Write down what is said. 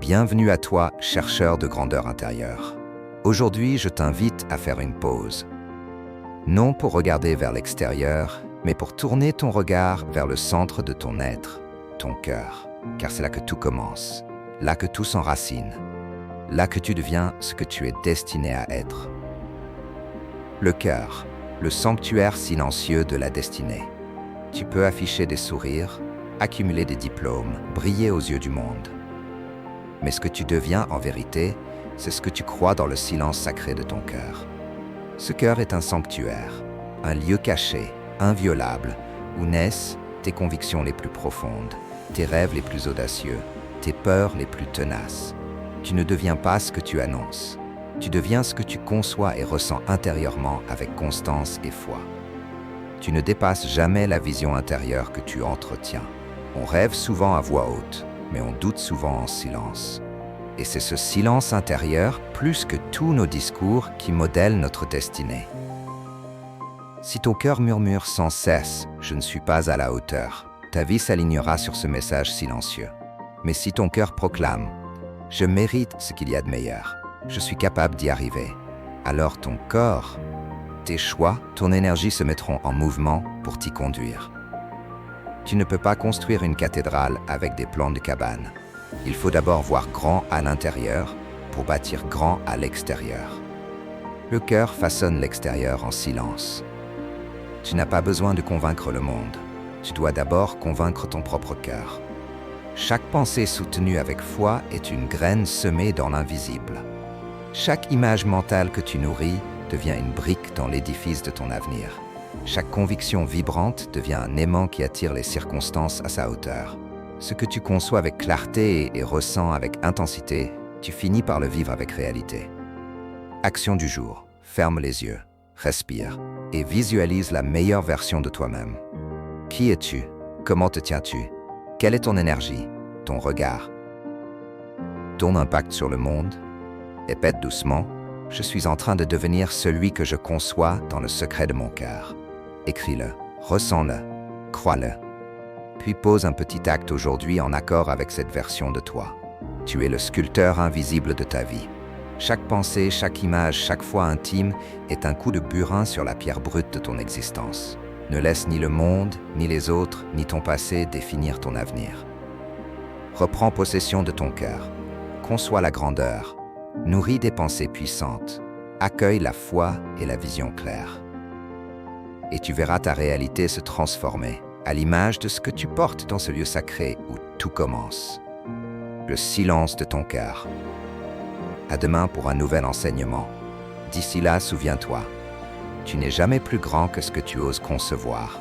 Bienvenue à toi, chercheur de grandeur intérieure. Aujourd'hui, je t'invite à faire une pause. Non pour regarder vers l'extérieur, mais pour tourner ton regard vers le centre de ton être, ton cœur. Car c'est là que tout commence, là que tout s'enracine, là que tu deviens ce que tu es destiné à être. Le cœur, le sanctuaire silencieux de la destinée. Tu peux afficher des sourires, accumuler des diplômes, briller aux yeux du monde. Mais ce que tu deviens en vérité, c'est ce que tu crois dans le silence sacré de ton cœur. Ce cœur est un sanctuaire, un lieu caché, inviolable, où naissent tes convictions les plus profondes, tes rêves les plus audacieux, tes peurs les plus tenaces. Tu ne deviens pas ce que tu annonces. Tu deviens ce que tu conçois et ressens intérieurement avec constance et foi. Tu ne dépasses jamais la vision intérieure que tu entretiens. On rêve souvent à voix haute, mais on doute souvent en silence. Et c'est ce silence intérieur, plus que tous nos discours, qui modèle notre destinée. Si ton cœur murmure sans cesse « je ne suis pas à la hauteur », ta vie s'alignera sur ce message silencieux. Mais si ton cœur proclame « je mérite ce qu'il y a de meilleur, je suis capable d'y arriver », alors ton corps, tes choix, ton énergie se mettront en mouvement pour t'y conduire. Tu ne peux pas construire une cathédrale avec des plans de cabane. Il faut d'abord voir grand à l'intérieur pour bâtir grand à l'extérieur. Le cœur façonne l'extérieur en silence. Tu n'as pas besoin de convaincre le monde. Tu dois d'abord convaincre ton propre cœur. Chaque pensée soutenue avec foi est une graine semée dans l'invisible. Chaque image mentale que tu nourris devient une brique dans l'édifice de ton avenir. Chaque conviction vibrante devient un aimant qui attire les circonstances à sa hauteur. Ce que tu conçois avec clarté et ressens avec intensité, tu finis par le vivre avec réalité. Action du jour. Ferme les yeux, respire et visualise la meilleure version de toi-même. Qui es-tu? Comment te tiens-tu? Quelle est ton énergie, ton regard? Ton impact sur le monde? Répète doucement, je suis en train de devenir celui que je conçois dans le secret de mon cœur. Écris-le, ressens-le, crois-le. Puis pose un petit acte aujourd'hui en accord avec cette version de toi. Tu es le sculpteur invisible de ta vie. Chaque pensée, chaque image, chaque foi intime est un coup de burin sur la pierre brute de ton existence. Ne laisse ni le monde, ni les autres, ni ton passé définir ton avenir. Reprends possession de ton cœur. Conçois la grandeur. Nourris des pensées puissantes. Accueille la foi et la vision claire. Et tu verras ta réalité se transformer, à l'image de ce que tu portes dans ce lieu sacré où tout commence. Le silence de ton cœur. À demain pour un nouvel enseignement. D'ici là, souviens-toi, tu n'es jamais plus grand que ce que tu oses concevoir.